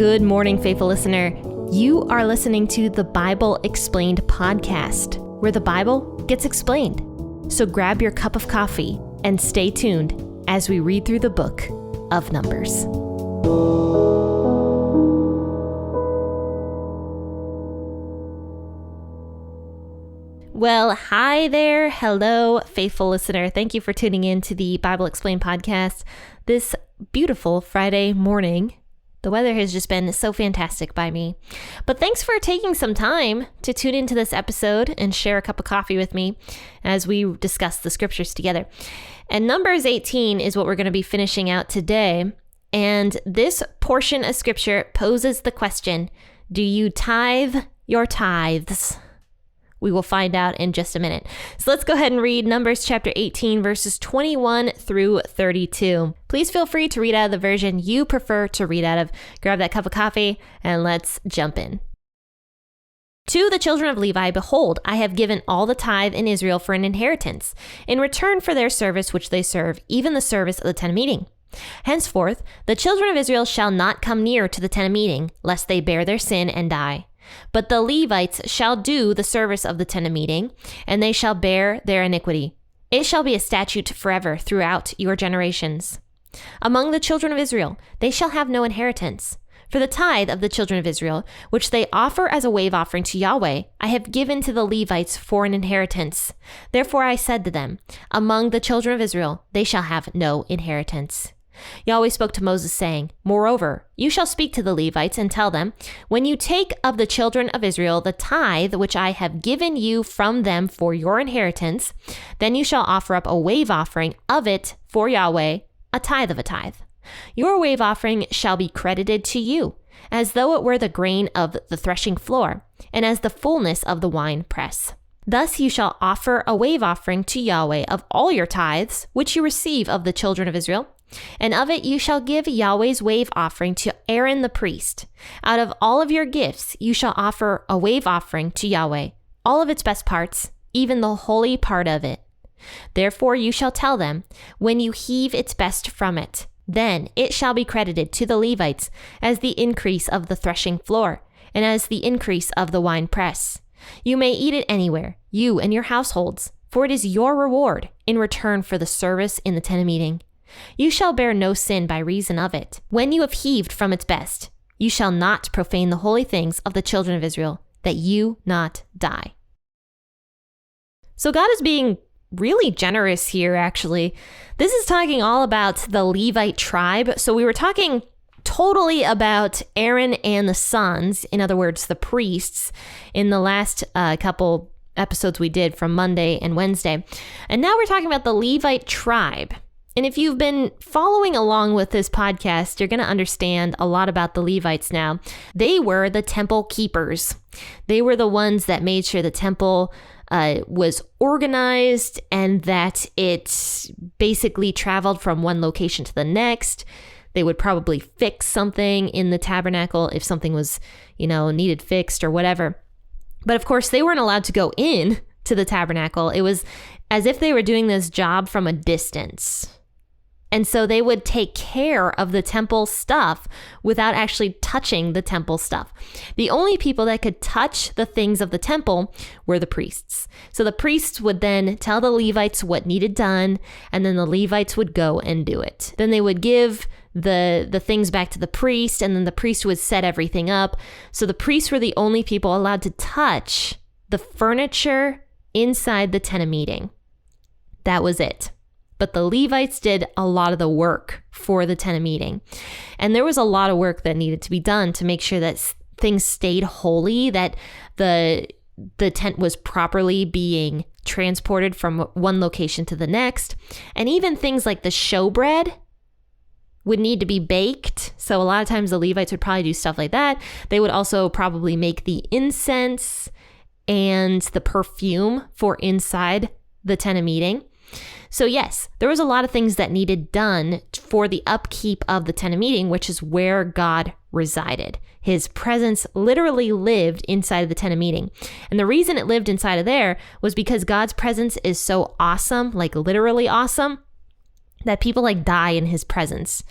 Good morning, faithful listener. You are listening to the Bible Explained podcast, where the Bible gets explained. So grab your cup of coffee and stay tuned as we read through the book of Numbers. Well, hi there. Hello, faithful listener. Thank you for tuning in to the Bible Explained podcast this beautiful Friday morning. The weather has just been so fantastic by me. But thanks for taking some time to tune into this episode and share a cup of coffee with me as we discuss the scriptures together. And Numbers 18 is what we're going to be finishing out today. And this portion of scripture poses the question, do you tithe your tithes? We will find out in just a minute. So let's go ahead and read Numbers chapter 18, verses 21 through 32. Please feel free to read out of the version you prefer to read out of. Grab that cup of coffee and let's jump in. To the children of Levi, behold, I have given all the tithe in Israel for an inheritance, in return for their service which they serve, even the service of the tent of meeting. Henceforth, the children of Israel shall not come near to the tent of meeting, lest they bear their sin and die. But the Levites shall do the service of the tent of meeting, and they shall bear their iniquity. It shall be a statute forever throughout your generations. Among the children of Israel, they shall have no inheritance. For the tithe of the children of Israel, which they offer as a wave offering to Yahweh, I have given to the Levites for an inheritance. Therefore I said to them, among the children of Israel, they shall have no inheritance. Yahweh spoke to Moses, saying, moreover, you shall speak to the Levites and tell them, when you take of the children of Israel the tithe which I have given you from them for your inheritance, then you shall offer up a wave offering of it for Yahweh, a tithe of a tithe. Your wave offering shall be credited to you, as though it were the grain of the threshing floor, and as the fullness of the wine press. Thus you shall offer a wave offering to Yahweh of all your tithes, which you receive of the children of Israel. And of it you shall give Yahweh's wave offering to Aaron the priest. Out of all of your gifts you shall offer a wave offering to Yahweh, all of its best parts, even the holy part of it. Therefore you shall tell them, when you heave its best from it, then it shall be credited to the Levites as the increase of the threshing floor, and as the increase of the wine press. You may eat it anywhere, you and your households, for it is your reward in return for the service in the tent of meeting. You shall bear no sin by reason of it. When you have heaved from its best, you shall not profane the holy things of the children of Israel, that you not die. So God is being really generous here, actually. This is talking all about the Levite tribe. So we were talking totally about Aaron and the sons, in other words, the priests, in the last couple episodes we did from Monday and Wednesday. And now we're talking about the Levite tribe. And if you've been following along with this podcast, you're going to understand a lot about the Levites now. They were the temple keepers. They were the ones that made sure the temple was organized and that it basically traveled from one location to the next. They would probably fix something in the tabernacle if something was, needed fixed or whatever. But of course, they weren't allowed to go in to the tabernacle. It was as if they were doing this job from a distance. And so they would take care of the temple stuff without actually touching the temple stuff. The only people that could touch the things of the temple were the priests. So the priests would then tell the Levites what needed done, and then the Levites would go and do it. Then they would give the things back to the priest, and then the priest would set everything up. So the priests were the only people allowed to touch the furniture inside the tent of meeting. That was it. But the Levites did a lot of the work for the tent of meeting. And there was a lot of work that needed to be done to make sure that things stayed holy, that the tent was properly being transported from one location to the next. And even things like the showbread would need to be baked. So a lot of times the Levites would probably do stuff like that. They would also probably make the incense and the perfume for inside the tent of meeting. So yes, there was a lot of things that needed done for the upkeep of the tent of meeting, which is where God resided. His presence literally lived inside of the tent of meeting. And the reason it lived inside of there was because God's presence is so awesome, like literally awesome, that people die in his presence.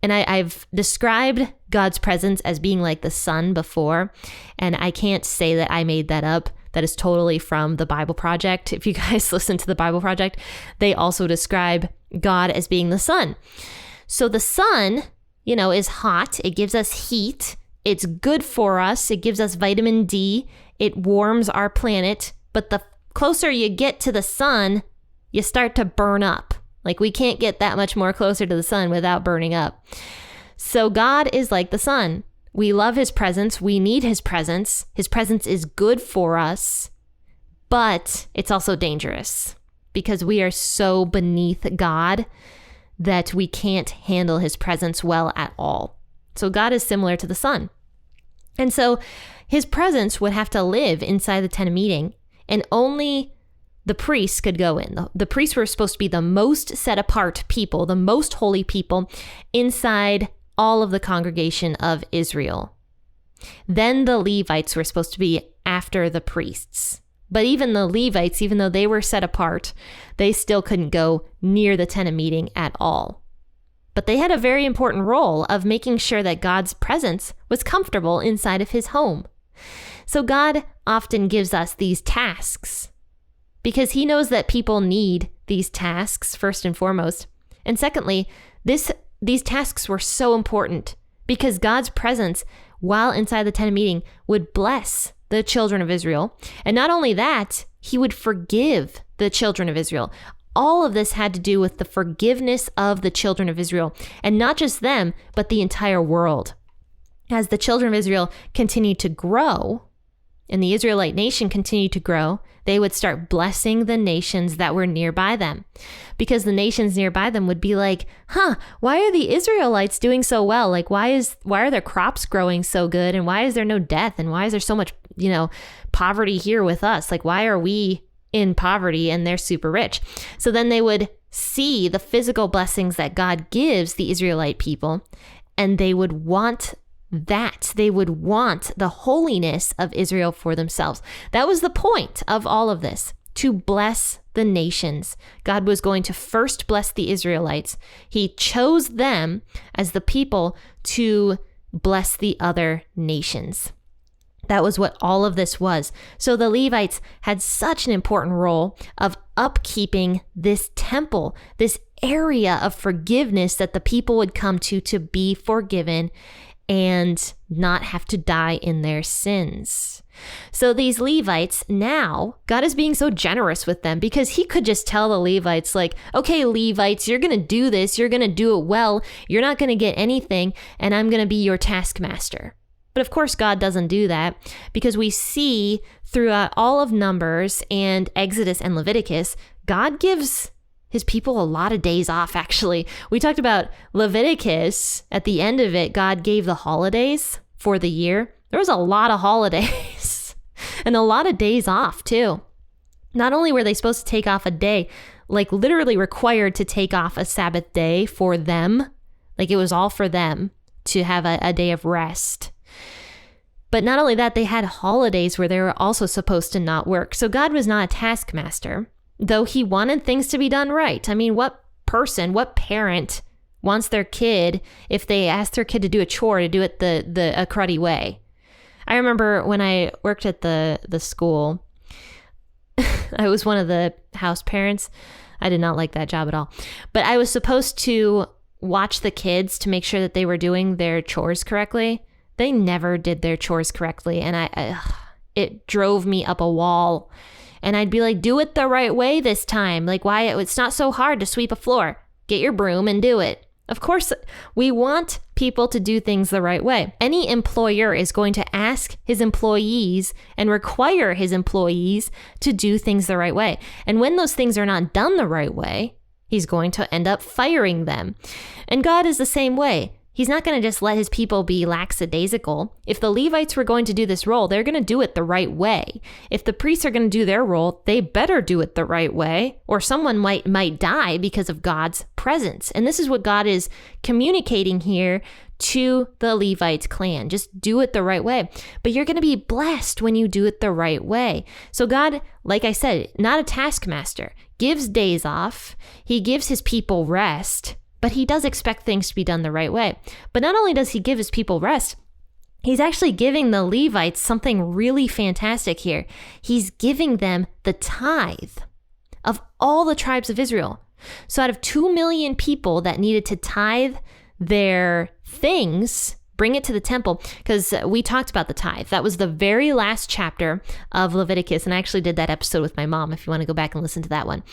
And I've described God's presence as being like the sun before, and I can't say that I made that up. That is totally from the Bible Project. If you guys listen to the Bible Project, they also describe God as being the sun. So the sun, is hot. It gives us heat. It's good for us. It gives us vitamin D. It warms our planet. But the closer you get to the sun, you start to burn up. Like, we can't get that much more closer to the sun without burning up. So God is like the sun. We love his presence. We need his presence. His presence is good for us, but it's also dangerous because we are so beneath God that we can't handle his presence well at all. So God is similar to the sun. And so his presence would have to live inside the tent of meeting, and only the priests could go in. The priests were supposed to be the most set apart people, the most holy people inside all of the congregation of Israel. Then the Levites were supposed to be after the priests. But even the Levites, even though they were set apart, they still couldn't go near the tent of meeting at all. But they had a very important role of making sure that God's presence was comfortable inside of his home. So God often gives us these tasks because he knows that people need these tasks first and foremost. And secondly, these tasks were so important because God's presence while inside the tent of meeting would bless the children of Israel. And not only that, he would forgive the children of Israel. All of this had to do with the forgiveness of the children of Israel, and not just them, but the entire world. As the children of Israel continued to grow, and the Israelite nation continued to grow, they would start blessing the nations that were nearby them. Because the nations nearby them would be like, why are the Israelites doing so well? Like, why are their crops growing so good? And why is there no death? And why is there so much, poverty here with us? Like, why are we in poverty and they're super rich? So then they would see the physical blessings that God gives the Israelite people, and they would want that. They would want the holiness of Israel for themselves. That was the point of all of this, to bless the nations. God was going to first bless the Israelites. He chose them as the people to bless the other nations. That was what all of this was. So the Levites had such an important role of upkeeping this temple, this area of forgiveness that the people would come to be forgiven and not have to die in their sins. So these Levites, now, God is being so generous with them because he could just tell the Levites, like, okay, Levites, you're going to do this. You're going to do it well. You're not going to get anything, and I'm going to be your taskmaster. But of course, God doesn't do that because we see throughout all of Numbers and Exodus and Leviticus, God gives his people a lot of days off, actually. We talked about Leviticus. At the end of it, God gave the holidays for the year. There was a lot of holidays and a lot of days off, too. Not only were they supposed to take off a day, like literally required to take off a Sabbath day for them, like it was all for them to have a day of rest. But not only that, they had holidays where they were also supposed to not work. So God was not a taskmaster, though he wanted things to be done right. I mean, what parent wants their kid, if they ask their kid to do a chore, to do it a cruddy way? I remember when I worked at the school, I was one of the house parents. I did not like that job at all. But I was supposed to watch the kids to make sure that they were doing their chores correctly. They never did their chores correctly, and it drove me up a wall. And I'd be like, do it the right way this time. Like, why? It's not so hard to sweep a floor. Get your broom and do it. Of course, we want people to do things the right way. Any employer is going to ask his employees and require his employees to do things the right way. And when those things are not done the right way, he's going to end up firing them. And God is the same way. He's not going to just let his people be lackadaisical. If the Levites were going to do this role, they're going to do it the right way. If the priests are going to do their role, they better do it the right way, or someone might die because of God's presence. And this is what God is communicating here to the Levite clan. Just do it the right way. But you're going to be blessed when you do it the right way. So God, like I said, not a taskmaster, gives days off. He gives his people rest. but he does expect things to be done the right way. But not only does he give his people rest, he's actually giving the Levites something really fantastic here. He's giving them the tithe of all the tribes of Israel. So out of 2 million people that needed to tithe their things, bring it to the temple, because we talked about the tithe. That was the very last chapter of Leviticus, and I actually did that episode with my mom if you want to go back and listen to that one.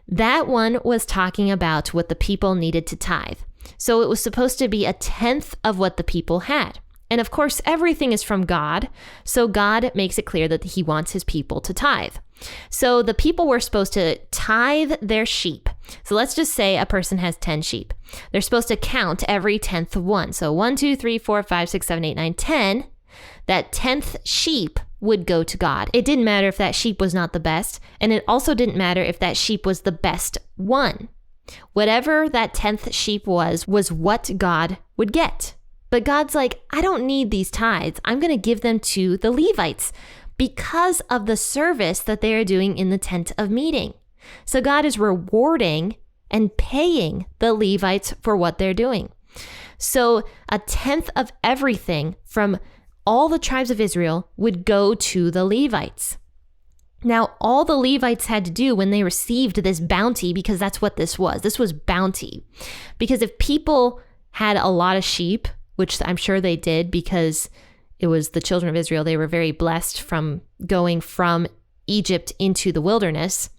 That one was talking about what the people needed to tithe. So it was supposed to be 1/10 of what the people had. And of course, everything is from God. So God makes it clear that he wants his people to tithe. So the people were supposed to tithe their sheep. So let's just say a person has 10 sheep. They're supposed to count every 10th one. So 1, 2, 3, 4, 5, 6, 7, 8, 9, 10. That 10th sheep would go to God. It didn't matter if that sheep was not the best. And it also didn't matter if that sheep was the best one. Whatever that 10th sheep was what God would get. But God's like, I don't need these tithes. I'm going to give them to the Levites because of the service that they are doing in the tent of meeting. So God is rewarding and paying the Levites for what they're doing. So 1/10 of everything from all the tribes of Israel would go to the Levites. Now, all the Levites had to do when they received this bounty, because that's what this was bounty. Because if people had a lot of sheep, which I'm sure they did because it was the children of Israel, they were very blessed from going from Egypt into the wilderness.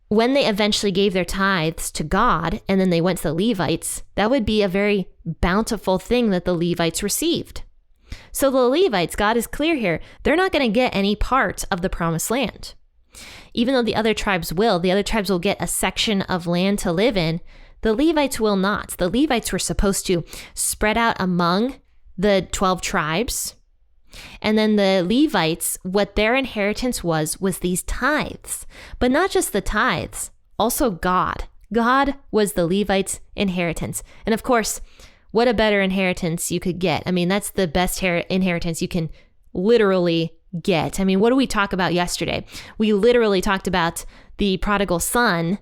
When they eventually gave their tithes to God and then they went to the Levites, that would be a very bountiful thing that the Levites received. So the Levites, God is clear here, they're not going to get any part of the promised land. Even though the other tribes will get a section of land to live in, the Levites will not. The Levites were supposed to spread out among the 12 tribes. And then the Levites, what their inheritance was these tithes. But not just the tithes, also God. God was the Levites' inheritance. And of course, what a better inheritance you could get. I mean, that's the best inheritance you can literally get. I mean, what did we talk about yesterday? We literally talked about the prodigal son,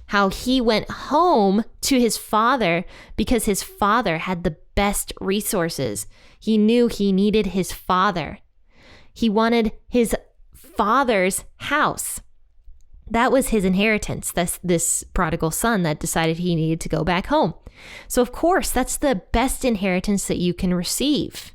how he went home to his father because his father had the best resources. He knew he needed his father. He wanted his father's house. That was his inheritance. That's this prodigal son that decided he needed to go back home. So of course, that's the best inheritance that you can receive.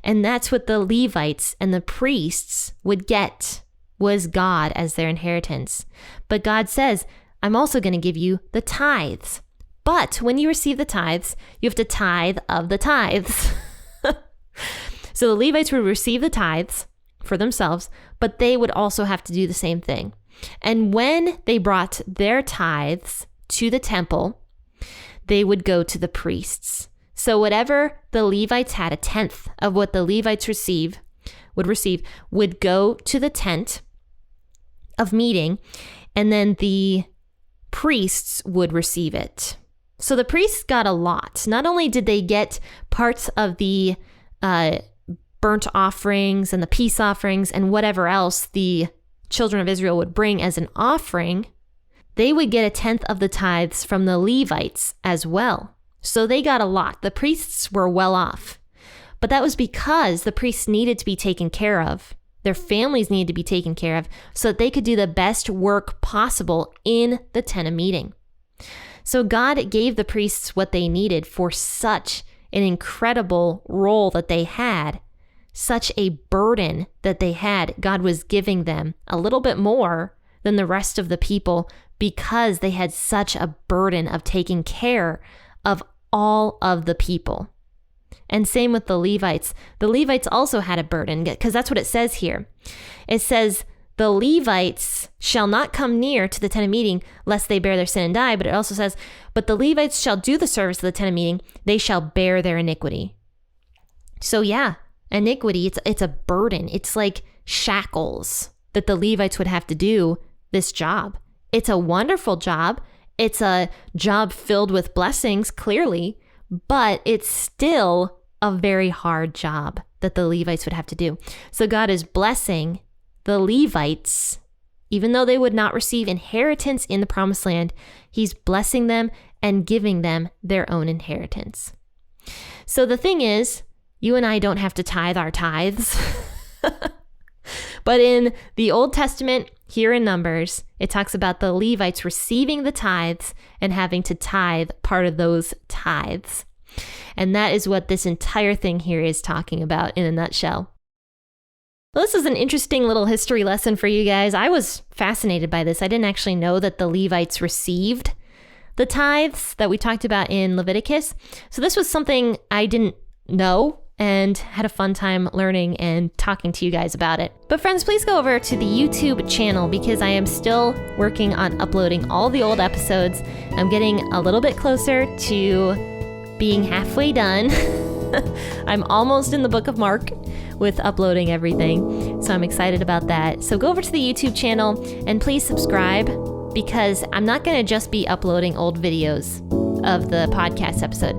And that's what the Levites and the priests would get, was God as their inheritance. But God says, I'm also going to give you the tithes. But when you receive the tithes, you have to tithe of the tithes. So the Levites would receive the tithes for themselves, but they would also have to do the same thing. And when they brought their tithes to the temple, they would go to the priests. So whatever the Levites had, 1/10 of what the Levites would go to the tent of meeting, and then the priests would receive it. So the priests got a lot. Not only did they get parts of the burnt offerings and the peace offerings and whatever else the children of Israel would bring as an offering, they would get 1/10 of the tithes from the Levites as well. So they got a lot. The priests were well off. But that was because the priests needed to be taken care of. Their families needed to be taken care of so that they could do the best work possible in the tent of meeting. So God gave the priests what they needed for such an incredible role that they had, such a burden that they had. God was giving them a little bit more than the rest of the people because they had such a burden of taking care of all of the people. And same with the Levites. The Levites also had a burden, because that's what it says here. It says, the Levites shall not come near to the tent of meeting lest they bear their sin and die. But it also says, but the Levites shall do the service of the tent of meeting. They shall bear their iniquity. So yeah, iniquity, it's a burden. It's like shackles that the Levites would have to do this job. It's a wonderful job. It's a job filled with blessings, clearly, but it's still a very hard job that the Levites would have to do. So God is blessing the Levites, even though they would not receive inheritance in the promised land. He's blessing them and giving them their own inheritance. So the thing is, you and I don't have to tithe our tithes. But in the Old Testament, here in Numbers, it talks about the Levites receiving the tithes and having to tithe part of those tithes. And that is what this entire thing here is talking about in a nutshell. Well, this is an interesting little history lesson for you guys. I was fascinated by this. I didn't actually know that the Levites received the tithes that we talked about in Leviticus. So this was something I didn't know and had a fun time learning and talking to you guys about it. But friends, please go over to the YouTube channel because I am still working on uploading all the old episodes. I'm getting a little bit closer to being halfway done. I'm almost in the book of Mark with uploading everything, so I'm excited about that. So go over to the YouTube channel and please subscribe because I'm not going to just be uploading old videos of the podcast episode.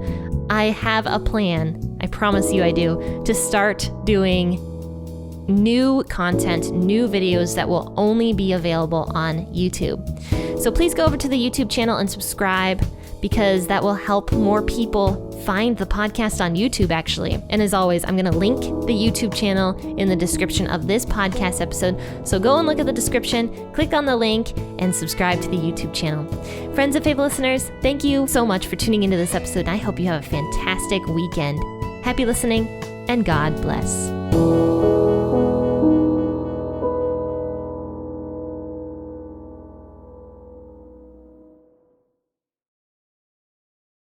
I have a plan, I promise you I do, to start doing new content, new videos that will only be available on YouTube. So please go over to the YouTube channel and subscribe because that will help more people find the podcast on YouTube, actually. And as always, I'm going to link the YouTube channel in the description of this podcast episode. So go and look at the description, click on the link, and subscribe to the YouTube channel. Friends and faithful listeners, thank you so much for tuning into this episode. I hope you have a fantastic weekend. Happy listening, and God bless.